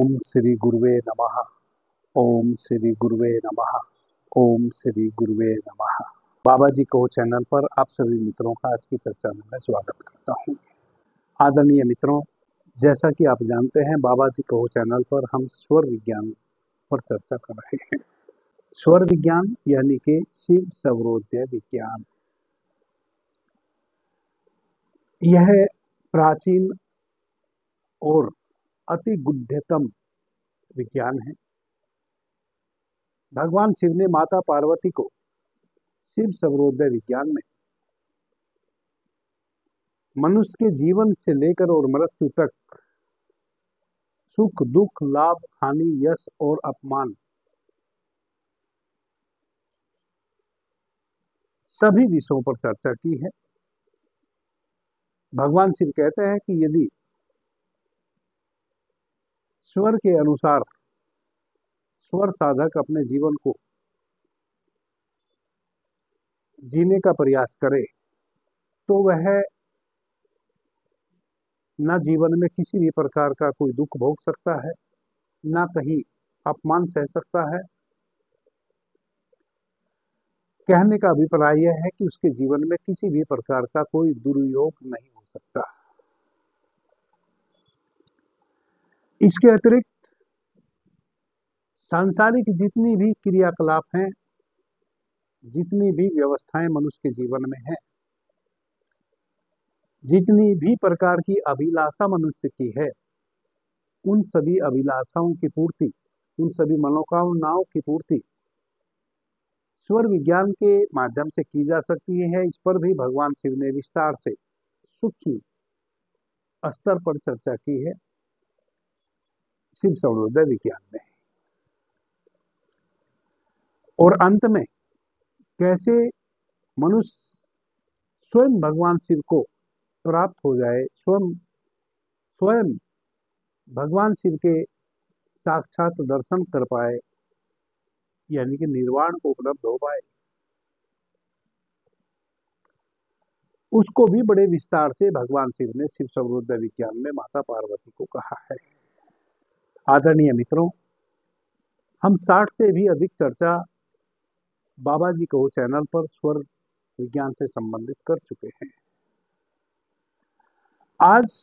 ओम श्री गुरुवे नमः। ओम श्री गुरुवे नमः। ओम श्री गुरुवे नमः। बाबा जी कहो चैनल पर आप सभी मित्रों का आज की चर्चा में मैं स्वागत करता हूँ। आदरणीय मित्रों, जैसा कि आप जानते हैं, बाबा जी कहो चैनल पर हम स्वर विज्ञान पर चर्चा कर रहे हैं। स्वर विज्ञान यानी कि शिव सौरोदय विज्ञान। यह प्राचीन और अति गुह्यतम विज्ञान है। भगवान शिव ने माता पार्वती को शिव सौरोदय विज्ञान में मनुष्य के जीवन से लेकर और मृत्यु तक सुख दुख लाभ हानि यश और अपमान सभी विषयों पर चर्चा की है। भगवान शिव कहते हैं कि यदि स्वर के अनुसार स्वर साधक अपने जीवन को जीने का प्रयास करे तो वह न जीवन में किसी भी प्रकार का कोई दुख भोग सकता है, न कहीं अपमान सह सकता है। कहने का अभिप्राय यह है कि उसके जीवन में किसी भी प्रकार का कोई दुर्योग नहीं हो सकता। इसके अतिरिक्त सांसारिक जितनी भी क्रियाकलाप हैं, जितनी भी व्यवस्थाएं मनुष्य के जीवन में हैं, जितनी भी प्रकार की अभिलाषा मनुष्य की है, उन सभी अभिलाषाओं की पूर्ति, उन सभी मनोकामनाओं की पूर्ति स्वर विज्ञान के माध्यम से की जा सकती है। इस पर भी भगवान शिव ने विस्तार से सूक्ष्म स्तर पर चर्चा की है शिव सौरोदय विज्ञान में। और अंत में कैसे मनुष्य स्वयं भगवान शिव को प्राप्त हो जाए, स्वयं भगवान शिव के साक्षात दर्शन कर पाए, यानी कि निर्वाण को उपलब्ध हो पाए, उसको भी बड़े विस्तार से भगवान शिव ने शिव सौरोदय विज्ञान में माता पार्वती को कहा है। आदरणीय मित्रों, हम 60 से भी अधिक चर्चा बाबा जी कहो चैनल पर स्वर विज्ञान से संबंधित कर चुके हैं। आज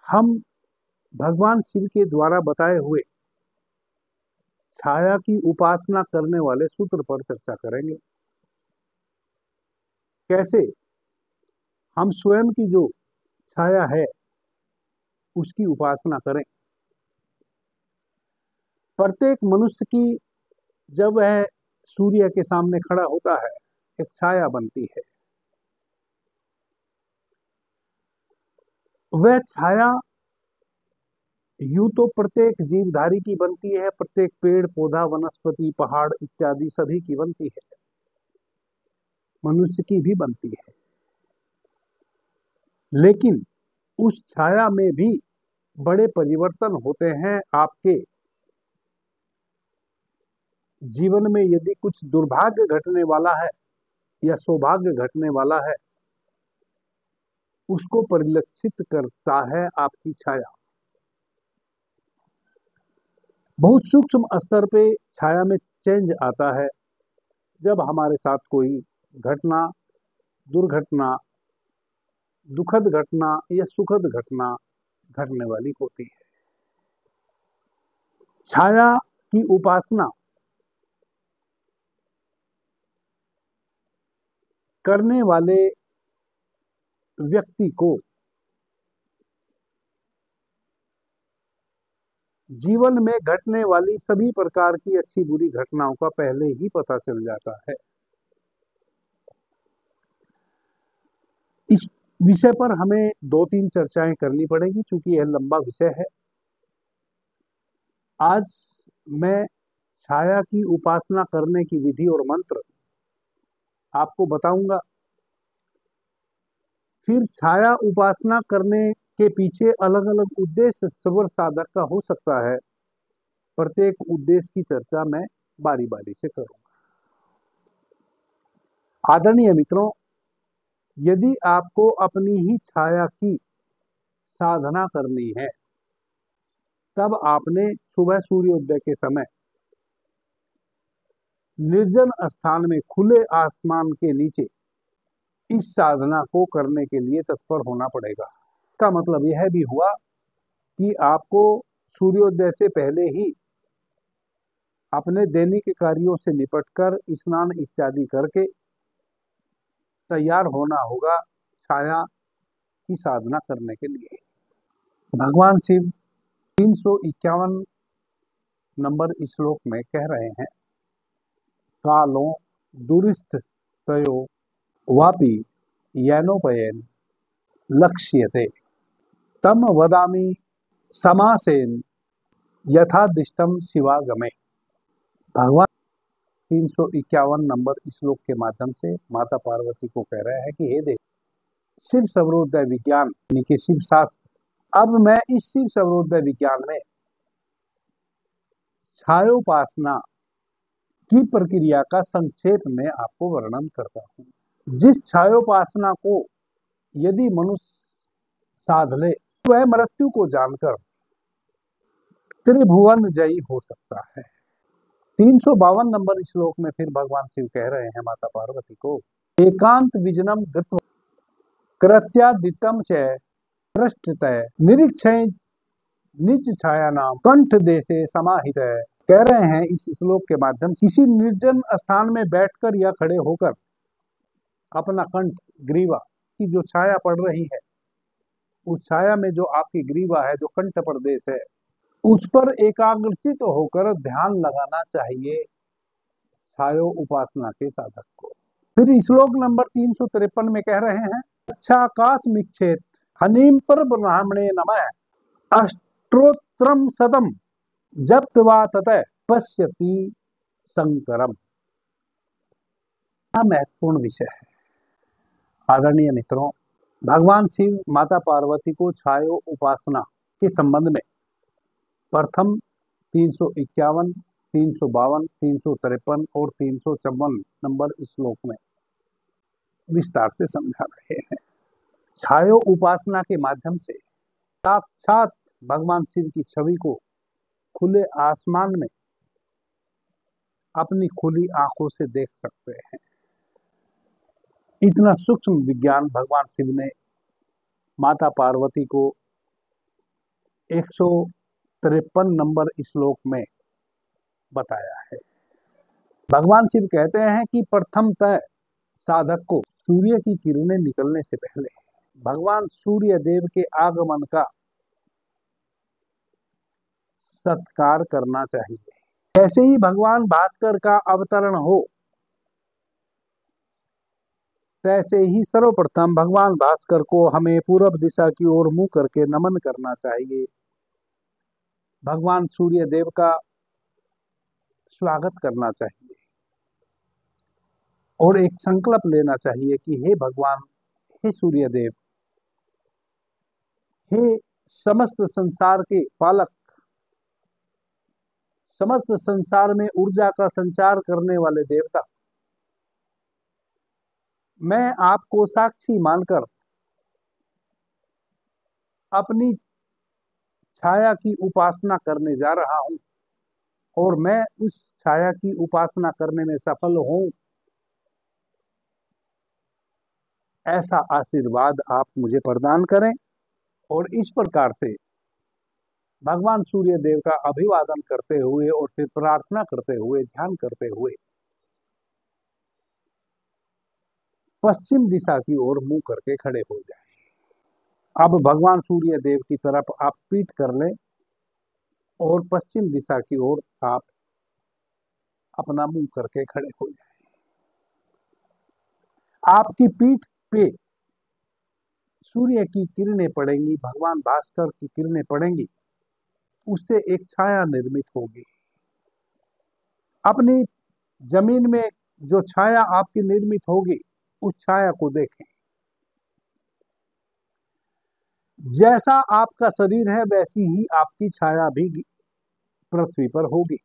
हम भगवान शिव के द्वारा बताए हुए छाया की उपासना करने वाले सूत्र पर चर्चा करेंगे। कैसे हम स्वयं की जो छाया है उसकी उपासना करें। प्रत्येक मनुष्य की जब वह सूर्य के सामने खड़ा होता है, एक छाया बनती है। वह छाया यूं तो प्रत्येक जीवधारी की बनती है, प्रत्येक पेड़ पौधा वनस्पति पहाड़ इत्यादि सभी की बनती है, मनुष्य की भी बनती है। लेकिन उस छाया में भी बड़े परिवर्तन होते हैं। आपके जीवन में यदि कुछ दुर्भाग्य घटने वाला है या सौभाग्य घटने वाला है, उसको परिलक्षित करता है आपकी छाया। बहुत सूक्ष्म स्तर पे छाया में चेंज आता है जब हमारे साथ कोई घटना, दुर्घटना, दुखद घटना या सुखद घटना घटने वाली होती है। छाया की उपासना करने वाले व्यक्ति को जीवन में घटने वाली सभी प्रकार की अच्छी बुरी घटनाओं का पहले ही पता चल जाता है। इस विषय पर हमें 2-3 चर्चाएं करनी पड़ेगी, क्योंकि यह लंबा विषय है। आज मैं छाया की उपासना करने की विधि और मंत्र आपको बताऊंगा। फिर छाया उपासना करने के पीछे अलग अलग उद्देश्य स्वर साधक का हो सकता है। प्रत्येक उद्देश्य की चर्चा मैं बारी बारी से करूंगा। आदरणीय मित्रों, यदि आपको अपनी ही छाया की साधना करनी है, तब आपने सुबह सूर्योदय के समय निर्जन स्थान में खुले आसमान के नीचे इस साधना को करने के लिए तत्पर होना पड़ेगा। इसका मतलब यह भी हुआ कि आपको सूर्योदय से पहले ही अपने दैनिक कार्यों से निपटकर स्नान इत्यादि करके तैयार होना होगा छाया की साधना करने के लिए। भगवान शिव 351 नंबर श्लोक में कह रहे हैं, कालो दुरिस्थ तयो वापि येनोपयेन लक्ष्यते तम वदामि समासेन यथादिष्टम शिवागमे। भगवान 351 नंबर श्लोक के माध्यम से माता पार्वती को कह रहे हैं कि हे देव, शिव सर्वोदय विज्ञान यानी कि शिव शास्त्र, अब मैं इस शिव सर्वोदय विज्ञान में छायोपासना की प्रक्रिया का संक्षेप में आपको वर्णन करता हूँ। जिस छायोपासना को यदि मनुष्य साध ले, वह मृत्यु को जानकर त्रिभुवन जयी हो सकता है। 352 नंबर श्लोक में फिर भगवान शिव कह रहे हैं माता पार्वती को, एकांत विजनम गत्वा कृत्यादितम च पृष्ठतः निरीक्षय निज छाया नाम कंठ देशे समाहित है। कह रहे हैं इस श्लोक के माध्यम से किसी निर्जन स्थान में बैठकर या खड़े होकर अपना कंठ ग्रीवा की जो छाया पड़ रही है, उस छाया में जो आपकी ग्रीवा है, जो कंठ प्रदेश है, उस पर एकाग्रचित होकर ध्यान लगाना चाहिए छायो उपासना के साधक को। फिर श्लोक नंबर 353 में कह रहे हैं, अच्छा आकाश मिक्षेत हनीम पर ब्राह्मणे नमः अष्टोत्रम शतम जप्त्वा ततः पश्यति शंकरम। महत्वपूर्ण विषय है आदरणीय मित्रों। भगवान शिव माता पार्वती को छायो उपासना के संबंध में प्रथम 351, 352, 353 और 354 नंबर श्लोक में विस्तार से समझा रहे हैं। छायो उपासना के माध्यम से साक्षात भगवान शिव की छवि को खुले आसमान में अपनी खुली आंखों से देख सकते हैं। इतना सूक्ष्म विज्ञान भगवान शिव ने माता पार्वती को 153 नंबर श्लोक में बताया है। भगवान शिव कहते हैं कि प्रथमतः साधक को सूर्य की किरणें निकलने से पहले भगवान सूर्य देव के आगमन का सत्कार करना चाहिए। जैसे ही भगवान भास्कर का अवतरण हो, तैसे ही सर्वप्रथम भगवान भास्कर को हमें पूर्व दिशा की ओर मुंह करके नमन करना चाहिए। भगवान सूर्य देव का स्वागत करना चाहिए और एक संकल्प लेना चाहिए कि हे भगवान, हे सूर्य देव, हे समस्त संसार के पालक, समस्त संसार में ऊर्जा का संचार करने वाले देवता, मैं आपको साक्षी मानकर अपनी छाया की उपासना करने जा रहा हूं और मैं उस छाया की उपासना करने में सफल हूं, ऐसा आशीर्वाद आप मुझे प्रदान करें। और इस प्रकार से भगवान सूर्य देव का अभिवादन करते हुए और फिर प्रार्थना करते हुए, ध्यान करते हुए पश्चिम दिशा की ओर मुंह करके खड़े हो जाएं। अब भगवान सूर्य देव की तरफ आप पीठ कर लें और पश्चिम दिशा की ओर आप अपना मुंह करके खड़े हो जाएं। आपकी पीठ पे सूर्य की किरणें पड़ेंगी, भगवान भास्कर की किरणें पड़ेंगी, उससे एक छाया निर्मित होगी। अपनी जमीन में जो छाया आपकी निर्मित होगी, उस छाया को देखें। जैसा आपका शरीर है वैसी ही आपकी छाया भी पृथ्वी पर होगी।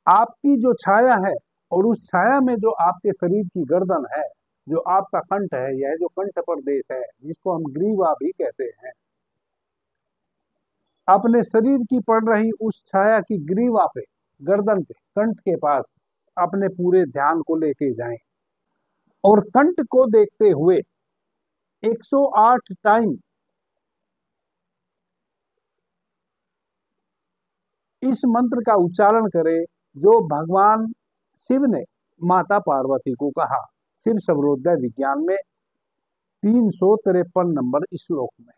आपकी जो छाया है और उस छाया में जो आपके शरीर की गर्दन है, जो आपका कंठ है, यह जो कंठ प्रदेश है जिसको हम ग्रीवा भी कहते हैं, अपने शरीर की पड़ रही उस छाया की ग्रीवा पे, गर्दन पे, कंठ के पास अपने पूरे ध्यान को लेके जाएं और कंठ को देखते हुए 108 टाइम इस मंत्र का उच्चारण करें जो भगवान शिव ने माता पार्वती को कहा। शिव सर्वोदय विज्ञान में 353 नंबर श्लोक में।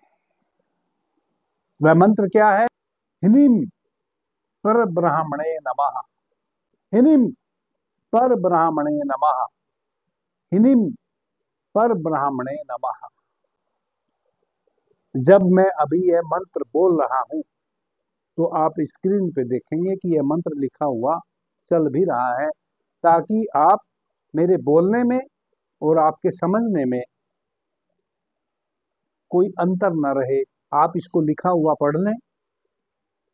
वह मंत्र क्या है? हिनीम पर ब्राह्मणे नमः, हिनीम पर ब्राह्मणे नमः, हिनीम पर ब्राह्मणे नमः। जब मैं अभी यह मंत्र बोल रहा हूं तो आप स्क्रीन पे देखेंगे कि यह मंत्र लिखा हुआ चल भी रहा है, ताकि आप मेरे बोलने में और आपके समझने में कोई अंतर न रहे। आप इसको लिखा हुआ पढ़ लें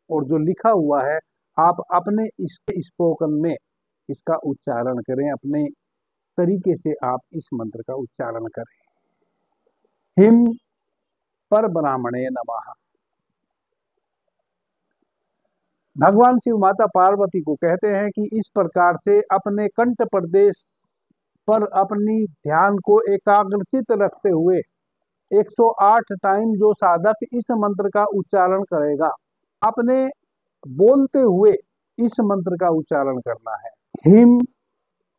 और जो लिखा हुआ है आप अपने इसके स्पोकन में इसका उच्चारण करें, अपने तरीके से आप इस मंत्र का उच्चारण करें। हिम पर ब्राह्मणे नमः। भगवान शिव माता पार्वती को कहते हैं कि इस प्रकार से अपने कंठ प्रदेश पर अपनी ध्यान को एकाग्रचित रखते हुए 108 टाइम जो साधक इस मंत्र का उच्चारण करेगा, आपने बोलते हुए इस मंत्र का उच्चारण करना है। हिम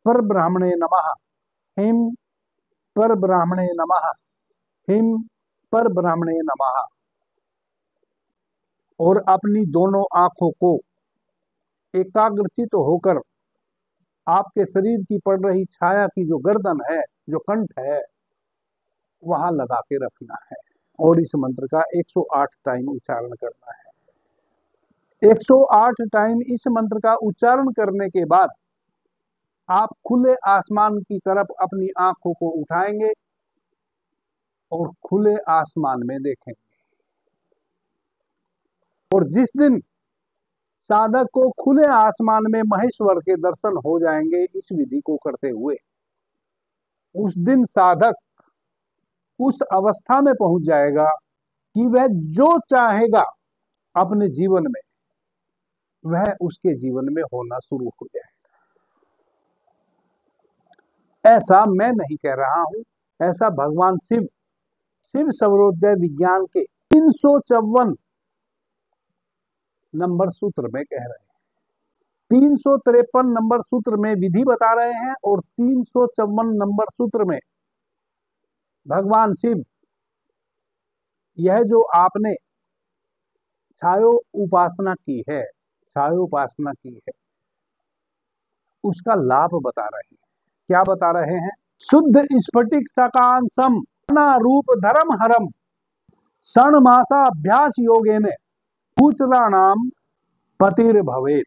पर ब्राह्मणे नमः, हिम पर ब्राह्मणे नमः, हिम पर ब्राह्मणे नमः। और अपनी दोनों आंखों को एकाग्रचित होकर आपके शरीर की पड़ रही छाया की जो गर्दन है, जो कंठ है, वहां लगा के रखना है और इस मंत्र का 108 टाइम उच्चारण करना है। 108 टाइम इस मंत्र का उच्चारण करने के बाद आप खुले आसमान की तरफ अपनी आंखों को उठाएंगे और खुले आसमान में देखेंगे। और जिस दिन साधक को खुले आसमान में महेश्वर के दर्शन हो जाएंगे इस विधि को करते हुए, उस दिन साधक उस अवस्था में पहुंच जाएगा कि वह जो चाहेगा अपने जीवन में, वह उसके जीवन में होना शुरू हो जाएगा। ऐसा मैं नहीं कह रहा हूं, ऐसा भगवान शिव सर्वोदय विज्ञान के 354 नंबर सूत्र में कह रहे हैं। 353 नंबर सूत्र में विधि बता रहे हैं और 354 नंबर सूत्र में भगवान शिव यह जो आपने छायो उपासना की है, छायो उपासना की है, उसका लाभ बता रहे हैं। क्या बता रहे हैं? शुद्ध स्फटिक सकांसम रूप धर्म हरम षण मासा अभ्यास योगेन कुचलानाम पतिर भवेत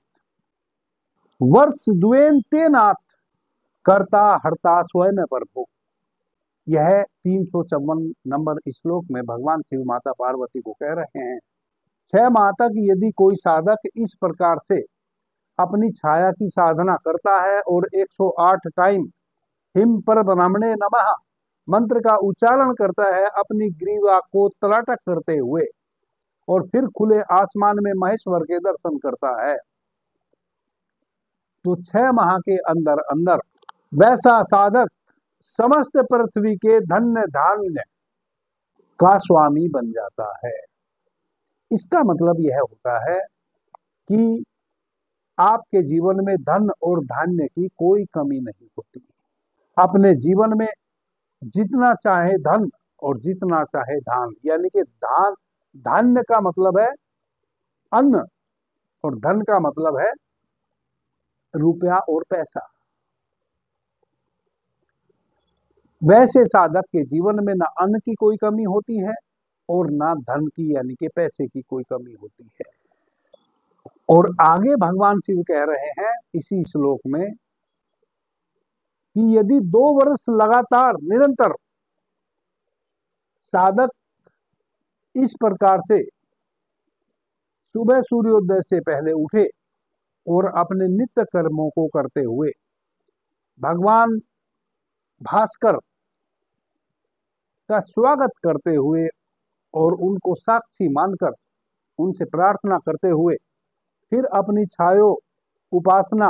वर्ष द्वेन तेनाथ कर्ता हरता स्वयं प्रभु। यह 354 नंबर श्लोक में भगवान शिव माता पार्वती को कह रहे हैं। 6 माह तक यदि कोई साधक इस प्रकार से अपनी छाया की साधना करता है और 108 टाइम हिम पर ब्राह्मणे नमः मंत्र का उच्चारण करता है अपनी ग्रीवा को तलाटक करते हुए, और फिर खुले आसमान में महेश्वर के दर्शन करता है, तो 6 माह के अंदर अंदर वैसा साधक समस्त पृथ्वी के धन्य धान्य का स्वामी बन जाता है। इसका मतलब यह होता है कि आपके जीवन में धन और धान्य की कोई कमी नहीं होती। अपने जीवन में जितना चाहे धन और जितना चाहे धान, यानी कि धान्य का मतलब है अन्न और धन का मतलब है रुपया और पैसा। वैसे साधक के जीवन में ना अन्न की कोई कमी होती है और ना धन की यानी कि पैसे की कोई कमी होती है। और आगे भगवान शिव कह रहे हैं इसी श्लोक में कि यदि 2 वर्ष लगातार निरंतर साधक इस प्रकार से सुबह सूर्योदय से पहले उठे और अपने नित्य कर्मों को करते हुए भगवान भास्कर का स्वागत करते हुए और उनको साक्षी मानकर उनसे प्रार्थना करते हुए फिर अपनी छायो उपासना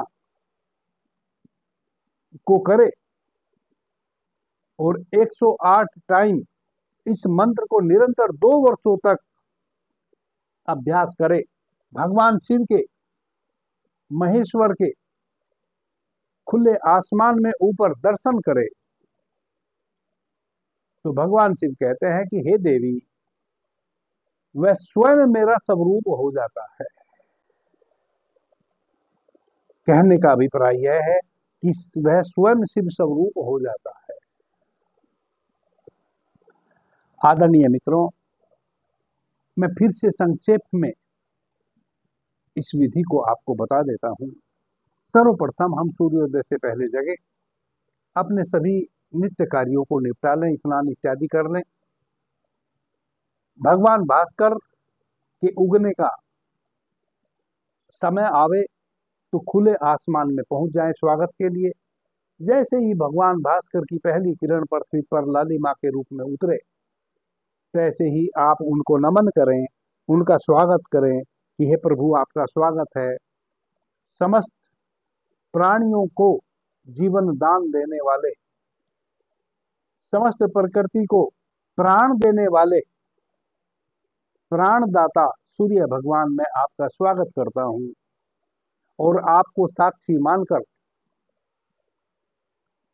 को करे और 108 टाइम इस मंत्र को निरंतर 2 वर्षों तक अभ्यास करे। भगवान शिव के, महेश्वर के खुले आसमान में ऊपर दर्शन करे तो भगवान शिव कहते हैं कि हे देवी, वह स्वयं मेरा स्वरूप हो जाता है। कहने का अभिप्राय यह है कि वह स्वयं शिव स्वरूप हो जाता है। आदरणीय मित्रों, मैं फिर से संक्षेप में इस विधि को आपको बता देता हूं। सर्वप्रथम हम सूर्योदय से पहले जगें, अपने सभी नित्य कार्यों को निपटा लें, स्नान इत्यादि कर लें। भगवान भास्कर के उगने का समय आवे तो खुले आसमान में पहुंच जाएं स्वागत के लिए। जैसे ही भगवान भास्कर की पहली किरण पृथ्वी पर लालिमा के रूप में उतरे, तैसे ही आप उनको नमन करें, उनका स्वागत करें कि हे प्रभु, आपका स्वागत है। समस्त प्राणियों को जीवन दान देने वाले, समस्त प्रकृति को प्राण देने वाले प्राणदाता सूर्य भगवान, मैं आपका स्वागत करता हूं और आपको साक्षी मानकर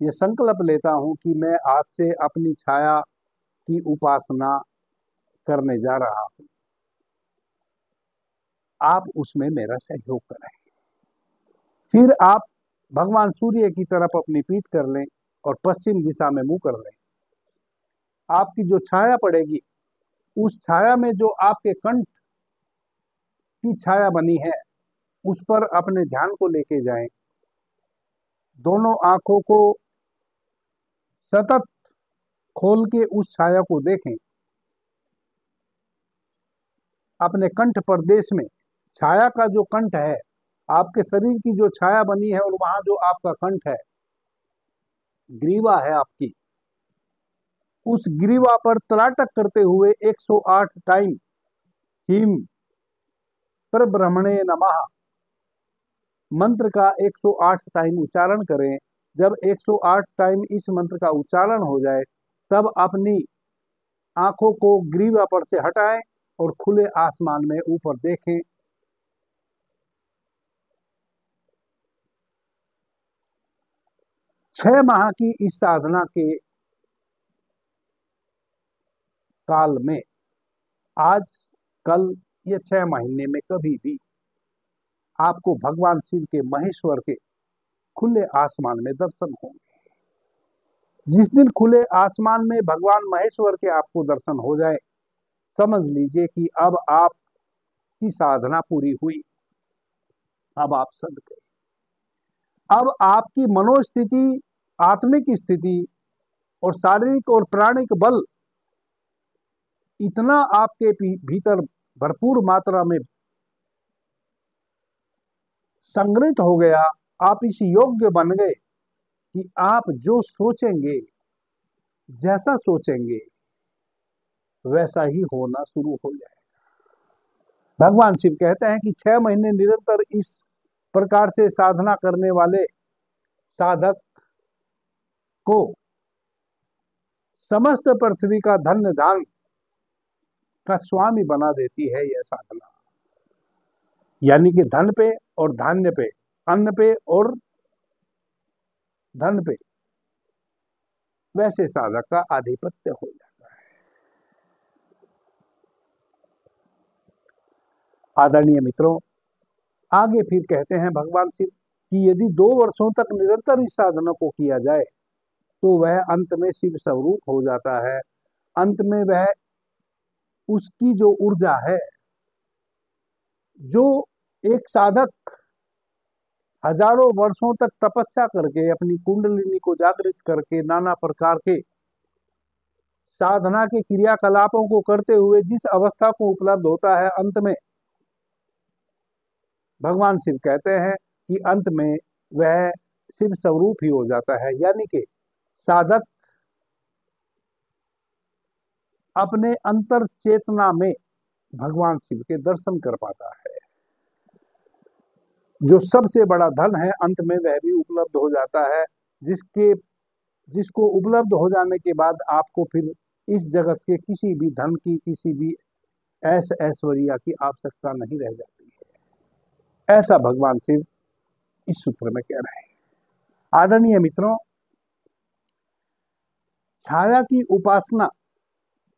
ये संकल्प लेता हूं कि मैं आज से अपनी छाया की उपासना करने जा रहा हूं। आप उसमें मेरा सहयोग करें। फिर आप भगवान सूर्य की तरफ अपनी पीठ कर लें और पश्चिम दिशा में मुंह कर लें। आपकी जो छाया पड़ेगी, उस छाया में जो आपके कंठ की छाया बनी है, उस पर अपने ध्यान को लेके जाएं। दोनों आंखों को सतत खोल के उस छाया को देखें। अपने कंठ प्रदेश में, छाया का जो कंठ है, आपके शरीर की जो छाया बनी है और वहां जो आपका कंठ है, ग्रीवा है आपकी, उस ग्रीवा पर तलाटक करते हुए 108 टाइम हिम परब्रह्मणे नमः मंत्र का 108 टाइम उच्चारण करें। जब 108 टाइम इस मंत्र का उच्चारण हो जाए, तब अपनी आंखों को ग्रीवा पर से हटाएं और खुले आसमान में ऊपर देखें। छह माह की इस साधना के काल में, आज कल या 6 महीने में कभी भी आपको भगवान शिव के, महेश्वर के खुले आसमान में दर्शन होंगे। जिस दिन खुले आसमान में भगवान महेश्वर के आपको दर्शन हो जाए, समझ लीजिए कि अब आपकी साधना पूरी हुई। अब आप सद गए। अब आपकी मनोस्थिति, आत्मिक स्थिति और शारीरिक और प्राणिक बल इतना आपके भीतर भरपूर मात्रा में संग्रहित हो गया, आप इस योग्य बन गए कि आप जो सोचेंगे, जैसा सोचेंगे, वैसा ही होना शुरू हो जाएगा। भगवान शिव कहते हैं कि 6 महीने निरंतर इस प्रकार से साधना करने वाले साधक को समस्त पृथ्वी का धन्य धान का स्वामी बना देती है यह साधना। यानी कि धन पे और धान्य पे, अन्न पे और धन पे, वैसे साधक का आधिपत्य हो जाता है। आदरणीय मित्रों, आगे फिर कहते हैं भगवान शिव कि यदि 2 वर्षों तक निरंतर इस साधना को किया जाए तो वह अंत में शिव स्वरूप हो जाता है। अंत में वह, उसकी जो ऊर्जा है, जो एक साधक हजारों वर्षों तक तपस्या करके अपनी कुंडलिनी को जागृत करके नाना प्रकार के साधना के क्रियाकलापों को करते हुए जिस अवस्था को उपलब्ध होता है, अंत में भगवान शिव कहते हैं कि अंत में वह शिव स्वरूप ही हो जाता है। यानी कि साधक अपने अंतर चेतना में भगवान शिव के दर्शन कर पाता है। जो सबसे बड़ा धन है अंत में वह भी उपलब्ध हो जाता है, जिसको उपलब्ध हो जाने के बाद आपको फिर इस जगत के किसी भी धन की, किसी भी ऐश्वर्य की आवश्यकता नहीं रह जाती है। ऐसा भगवान शिव इस सूत्र में कह रहे हैं। आदरणीय मित्रों, छाया की उपासना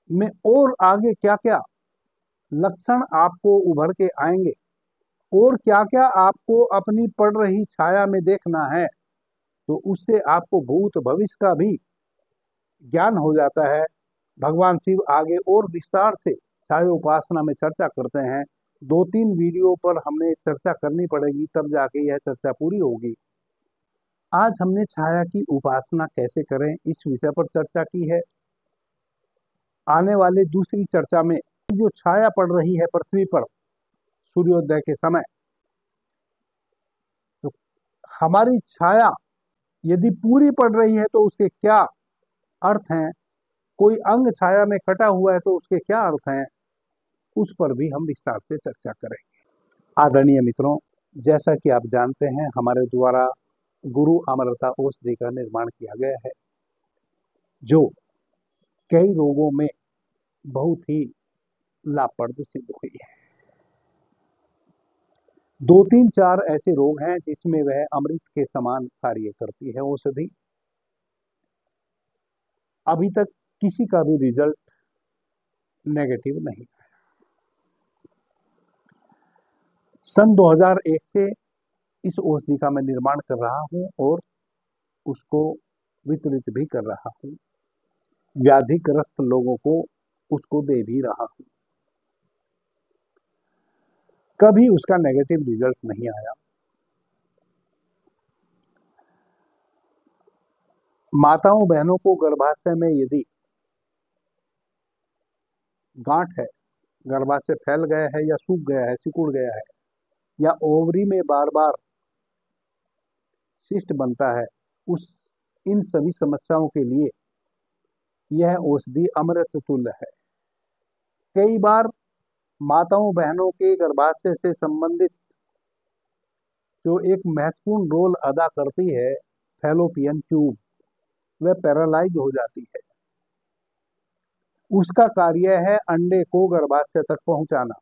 में और आगे क्या क्या लक्षण आपको उभर के आएंगे और क्या क्या आपको अपनी पड़ रही छाया में देखना है, तो उससे आपको भूत भविष्य का भी ज्ञान हो जाता है। भगवान शिव आगे और विस्तार से छाया उपासना में चर्चा करते हैं। 2-3 वीडियो पर हमने चर्चा करनी पड़ेगी, तब जाके यह चर्चा पूरी होगी। आज हमने छाया की उपासना कैसे करें इस विषय पर चर्चा की है। आने वाले दूसरी चर्चा में जो छाया पड़ रही है पृथ्वी पर सूर्योदय के समय, तो हमारी छाया यदि पूरी पड़ रही है तो उसके क्या अर्थ हैं, कोई अंग छाया में कटा हुआ है तो उसके क्या अर्थ हैं, उस पर भी हम विस्तार से चर्चा करेंगे। आदरणीय मित्रों, जैसा कि आप जानते हैं, हमारे द्वारा गुरु अमृता औषधि का निर्माण किया गया है, जो कई रोगों में बहुत ही लाभप्रद सिद्ध हुई है। 2-3-4 ऐसे रोग हैं जिसमें वह अमृत के समान कार्य करती है औषधि। अभी तक किसी का भी रिजल्ट नेगेटिव नहीं आया। सन 2001 से इस औषधि का मैं निर्माण कर रहा हूं और उसको वितरित भी कर रहा हूं। व्याधिग्रस्त लोगों को उसको दे भी रहा हूं। कभी उसका नेगेटिव रिजल्ट नहीं आया। माताओं बहनों को गर्भाशय में यदि गांठ है, गर्भाशय फैल गया है या सूख गया है, सिकुड़ गया है, या ओवरी में बार बार सिस्ट बनता है, इन सभी समस्याओं के लिए यह औषधि अमृत तुल्य है। कई बार माताओं बहनों के गर्भाशय से संबंधित जो एक महत्वपूर्ण रोल अदा करती है फैलोपियन ट्यूब, वह पैरालाइज हो जाती है। उसका कार्य है अंडे को गर्भाशय तक पहुंचाना।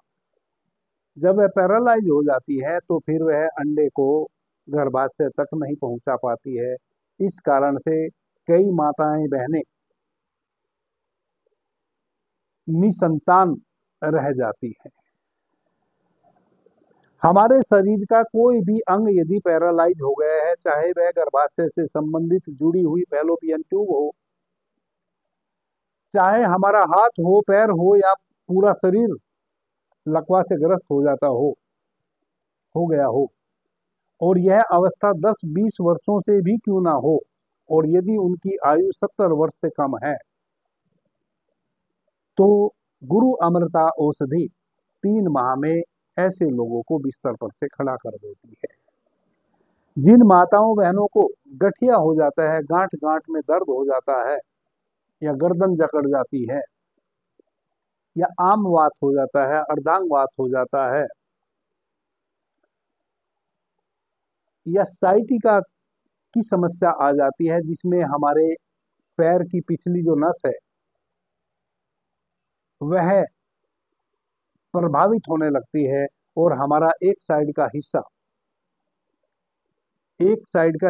जब वह पैरालाइज हो जाती है तो फिर वह अंडे को गर्भाशय तक नहीं पहुंचा पाती है। इस कारण से कई माताएं बहनें निसंतान रह जाती हैं। हमारे शरीर का कोई भी अंग यदि पैरालाइज हो गया है, चाहे वह गर्भाशय से संबंधित जुड़ी हुई फैलोपियन ट्यूब हो, चाहे हमारा हाथ हो, पैर हो, या पूरा शरीर लकवा से ग्रस्त हो जाता हो गया हो, और यह अवस्था 10-20 वर्षों से भी क्यों ना हो, और यदि उनकी आयु 70 वर्ष से कम है, तो गुरु अमृता औषधि 3 माह में ऐसे लोगों को बिस्तर पर से खड़ा कर देती है। जिन माताओं बहनों को गठिया हो जाता है, गांठ गांठ में दर्द हो जाता है, या गर्दन जकड़ जाती है, या आम वात हो जाता है, अर्धांग वात हो जाता है, या साइटिका की समस्या आ जाती है, जिसमें हमारे पैर की पिछली जो नस है वह प्रभावित होने लगती है और हमारा एक साइड का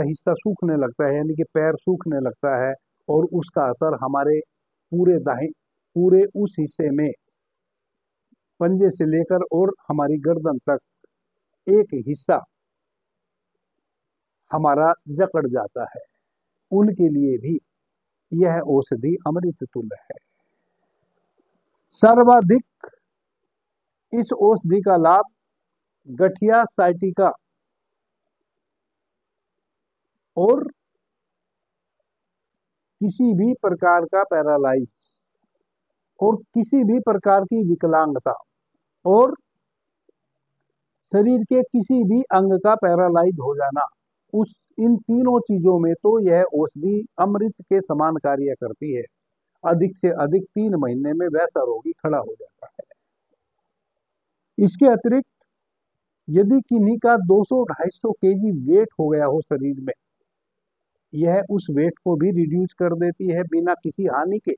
हिस्सा सूखने लगता है, यानी कि पैर सूखने लगता है, और उसका असर हमारे पूरे उस हिस्से में पंजे से लेकर और हमारी गर्दन तक एक हिस्सा हमारा जकड़ जाता है। उनके लिए भी यह औषधि अमृत तुल्य है। सर्वाधिक इस औषधि का लाभ गठिया, साइटिका और किसी भी प्रकार का पैरालाइज और किसी भी प्रकार की विकलांगता और शरीर के किसी भी अंग का पैरालाइज हो जाना, इन तीनों चीजों में तो यह औषधि अमृत के समान कार्य करती है। अधिक से अधिक 3 महीने में वैसा रोगी खड़ा हो जाता है। इसके अतिरिक्त यदि किन्हीं का 200-250 केजी वेट हो गया हो शरीर में, यह उस वेट को भी रिड्यूस कर देती है बिना किसी हानि के।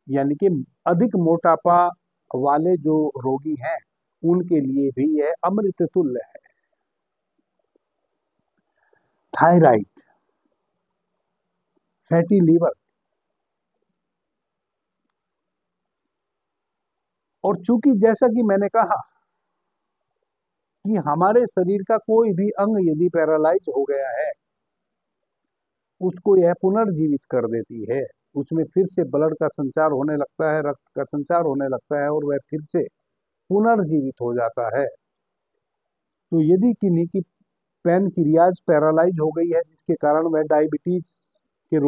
यानी कि अधिक मोटापा वाले जो रोगी हैं उनके लिए भी यह अमृत तुल्य है। थायराइड, फैटी लीवर, और चूंकि जैसा कि मैंने कहा कि हमारे शरीर का कोई भी अंग यदि पैरालाइज हो गया है, उसको यह पुनर्जीवित कर देती है। उसमें फिर से ब्लड का संचार होने लगता है, रक्त का संचार होने लगता है और वह फिर से पुनर्जीवित हो जाता है। तो यदि किन्हीं की पैनक्रियाज पैरालाइज हो गई है जिसके कारण वह डायबिटीज के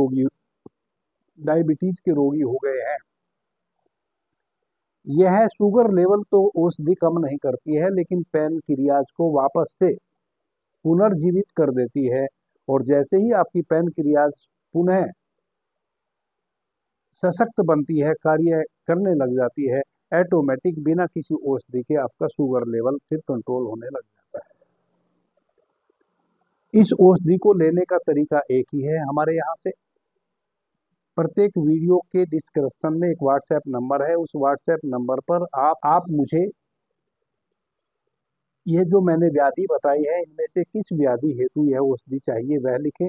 रोगी हो गए हैं, यह शुगर लेवल तो औषधि कम नहीं करती है लेकिन पैनक्रियाज को वापस से पुनर्जीवित कर देती है। और जैसे ही आपकी पैनक्रियाज पुनः सशक्त बनती है, कार्य करने लग जाती है, ऑटोमेटिक बिना किसी औषधि के आपका शुगर लेवल फिर कंट्रोल होने लग जाता है। इस औषधि को लेने का तरीका एक ही है हमारे यहाँ से। प्रत्येक वीडियो के डिस्क्रिप्शन में एक व्हाट्सएप नंबर है, उस व्हाट्सएप नंबर पर आप मुझे ये जो मैंने व्याधि बताई है इनमें से किस व्याधि हेतु यह औषधि चाहिए वह लिखें,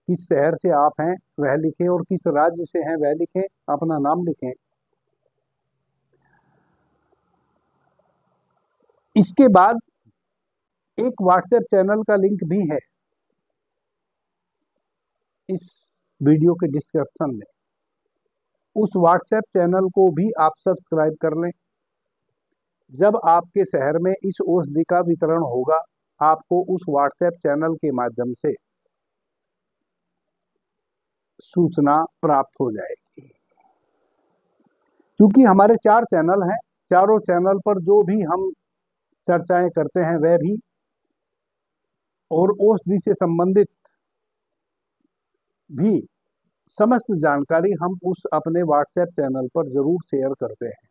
किस शहर से आप हैं वह लिखें और किस राज्य से हैं वह लिखें, अपना नाम लिखें। इसके बाद एक व्हाट्सएप चैनल का लिंक भी है इस वीडियो के डिस्क्रिप्शन में, उस व्हाट्सएप चैनल को भी आप सब्सक्राइब कर लें। जब आपके शहर में इस औषधि का वितरण होगा आपको उस व्हाट्सएप चैनल के माध्यम से सूचना प्राप्त हो जाएगी। क्योंकि हमारे 4 चैनल हैं, चारों चैनल पर जो भी हम चर्चाएं करते हैं वह भी और औषधि से संबंधित भी समस्त जानकारी हम उस अपने व्हाट्सएप चैनल पर जरूर शेयर करते हैं।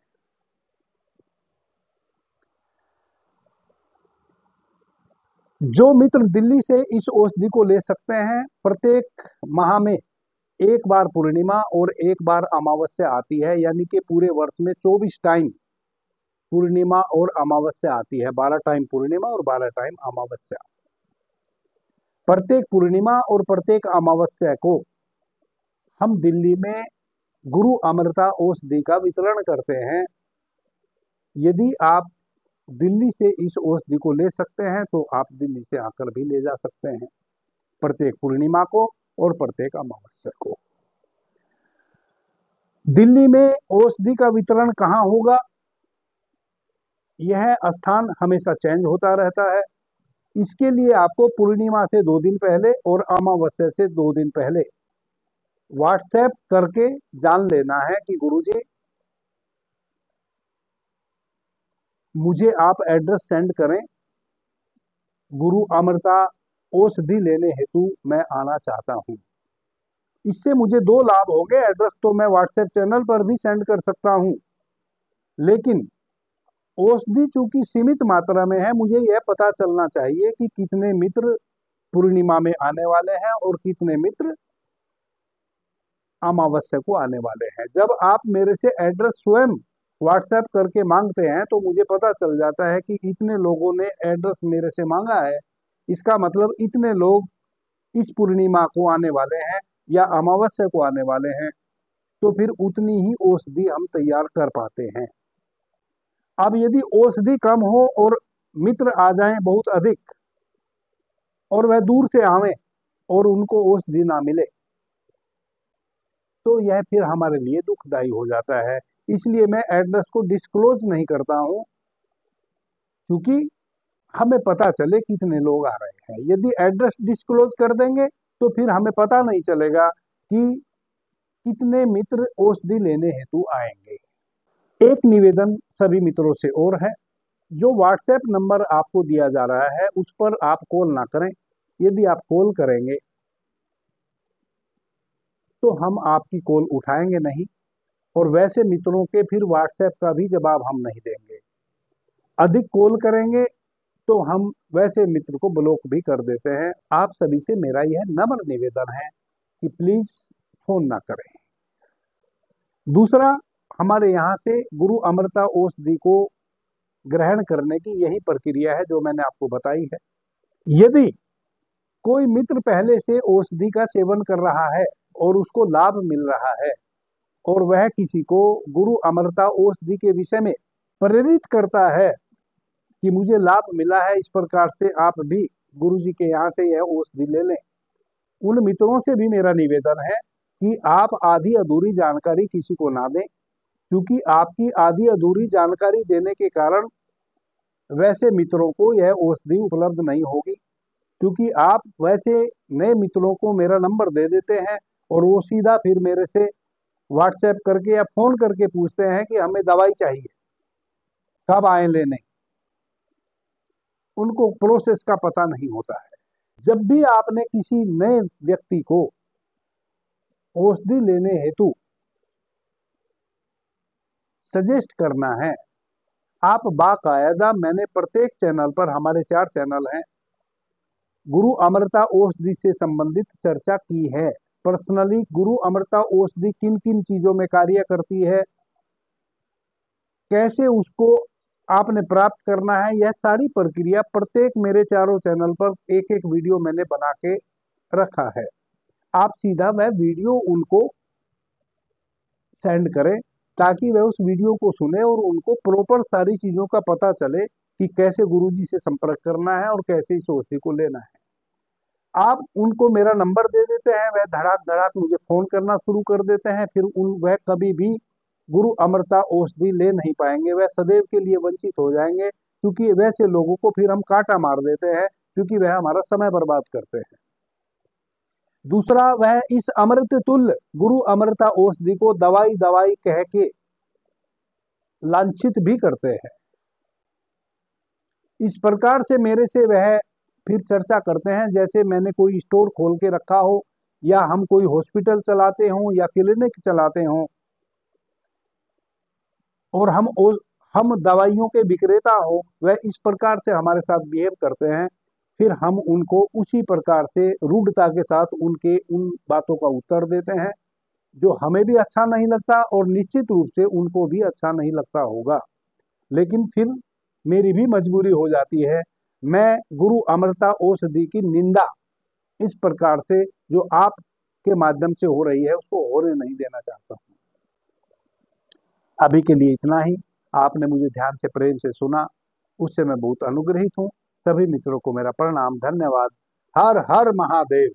जो मित्र दिल्ली से इस औषधि को ले सकते हैं, प्रत्येक माह में एक बार पूर्णिमा और एक बार अमावस्या आती है, यानी कि पूरे वर्ष में 24 टाइम पूर्णिमा और अमावस्या आती है, 12 टाइम पूर्णिमा और 12 टाइम अमावस्या। प्रत्येक पूर्णिमा और प्रत्येक अमावस्या को हम दिल्ली में गुरु अमृता औषधि का वितरण करते हैं। यदि आप दिल्ली से इस औषधि को ले सकते हैं तो आप दिल्ली से आकर भी ले जा सकते हैं, प्रत्येक पूर्णिमा को और प्रत्येक अमावस्या को। दिल्ली में औषधि का वितरण कहाँ होगा, यह स्थान हमेशा चेंज होता रहता है। इसके लिए आपको पूर्णिमा से 2 दिन पहले और अमावस्या से 2 दिन पहले व्हाट्सएप करके जान लेना है कि गुरुजी मुझे आप एड्रेस सेंड करें, गुरु अमृता औषधि लेने हेतु मैं आना चाहता हूं। इससे मुझे 2 लाभ होंगे। एड्रेस तो मैं व्हाट्सएप चैनल पर भी सेंड कर सकता हूं, लेकिन औषधि चूंकि सीमित मात्रा में है, मुझे यह पता चलना चाहिए कि कितने मित्र पूर्णिमा में आने वाले हैं और कितने मित्र अमावस्या को आने वाले हैं। जब आप मेरे से एड्रेस स्वयं व्हाट्सएप करके मांगते हैं तो मुझे पता चल जाता है कि इतने लोगों ने एड्रेस मेरे से मांगा है, इसका मतलब इतने लोग इस पूर्णिमा को आने वाले हैं या अमावस्या को आने वाले हैं, तो फिर उतनी ही औषधि हम तैयार कर पाते हैं। अब यदि औषधि कम हो और मित्र आ जाएं बहुत अधिक और वह दूर से आवें और उनको औषधि ना मिले तो यह फिर हमारे लिए दुखदायी हो जाता है। इसलिए मैं एड्रेस को डिस्क्लोज नहीं करता हूं, क्योंकि हमें पता चले कितने लोग आ रहे हैं। यदि एड्रेस डिस्क्लोज कर देंगे तो फिर हमें पता नहीं चलेगा कि कितने मित्र औषधि लेने हेतु आएंगे। एक निवेदन सभी मित्रों से और है, जो व्हाट्सएप नंबर आपको दिया जा रहा है उस पर आप कॉल ना करें। यदि आप कॉल करेंगे तो हम आपकी कॉल उठाएंगे नहीं, और वैसे मित्रों के फिर व्हाट्सएप का भी जवाब हम नहीं देंगे। अधिक कॉल करेंगे तो हम वैसे मित्र को ब्लॉक भी कर देते हैं। आप सभी से मेरा यह नम्र निवेदन है कि प्लीज फोन ना करें। दूसरा, हमारे यहाँ से गुरु अमृता औषधि को ग्रहण करने की यही प्रक्रिया है जो मैंने आपको बताई है। यदि कोई मित्र पहले से औषधि का सेवन कर रहा है और उसको लाभ मिल रहा है, और वह किसी को गुरु अमृता औषधि के विषय में प्रेरित करता है कि मुझे लाभ मिला है, इस प्रकार से आप भी गुरु जी के यहाँ से यह औषधि ले लें, उन मित्रों से भी मेरा निवेदन है कि आप आधी अधूरी जानकारी किसी को ना दें, क्योंकि आपकी आधी अधूरी जानकारी देने के कारण वैसे मित्रों को यह औषधि उपलब्ध नहीं होगी। क्योंकि आप वैसे नए मित्रों को मेरा नंबर दे देते हैं और वो सीधा फिर मेरे से व्हाट्सएप करके या फोन करके पूछते हैं कि हमें दवाई चाहिए, कब आए लेने। उनको प्रोसेस का पता नहीं होता है। जब भी आपने किसी नए व्यक्ति को औषधि लेने हेतु सजेस्ट करना है, आप बाकायदा, मैंने प्रत्येक चैनल पर, हमारे 4 चैनल हैं, गुरु अमृता औषधि से संबंधित चर्चा की है। पर्सनली गुरु अमृता औषधि किन किन चीजों में कार्य करती है, कैसे उसको आपने प्राप्त करना है, यह सारी प्रक्रिया प्रत्येक मेरे 4 चैनल पर एक एक वीडियो मैंने बना के रखा है। आप सीधा वह वीडियो उनको सेंड करें ताकि वह उस वीडियो को सुने और उनको प्रॉपर सारी चीजों का पता चले कि कैसे गुरुजी से संपर्क करना है और कैसे इस औषधि को लेना है। आप उनको मेरा नंबर दे देते हैं, वह धड़ाक धड़ाक मुझे फोन करना शुरू कर देते हैं, फिर वह कभी भी गुरु अमृता औषधि ले नहीं पाएंगे, वह सदैव के लिए वंचित हो जाएंगे। क्योंकि वैसे लोगों को फिर हम कांटा मार देते हैं, क्योंकि वह हमारा समय बर्बाद करते हैं। दूसरा, वह इस अमृत तुल्य गुरु अमृता औषधि को दवाई दवाई कह के लांछित भी करते हैं। इस प्रकार से मेरे से वह फिर चर्चा करते हैं जैसे मैंने कोई स्टोर खोल के रखा हो, या हम कोई हॉस्पिटल चलाते हों या क्लिनिक चलाते हों, और हम दवाइयों के विक्रेता हो, वह इस प्रकार से हमारे साथ बिहेव करते हैं। फिर हम उनको उसी प्रकार से रूढ़ता के साथ उनके उन बातों का उत्तर देते हैं जो हमें भी अच्छा नहीं लगता और निश्चित रूप से उनको भी अच्छा नहीं लगता होगा। लेकिन फिर मेरी भी मजबूरी हो जाती है, मैं गुरु अमृता औषधि की निंदा इस प्रकार से जो आपके माध्यम से हो रही है उसको होने नहीं देना चाहता हूँ। अभी के लिए इतना ही। आपने मुझे ध्यान से प्रेम से सुना, उससे मैं बहुत अनुग्रहित हूँ। सभी मित्रों को मेरा प्रणाम, धन्यवाद। हर हर महादेव।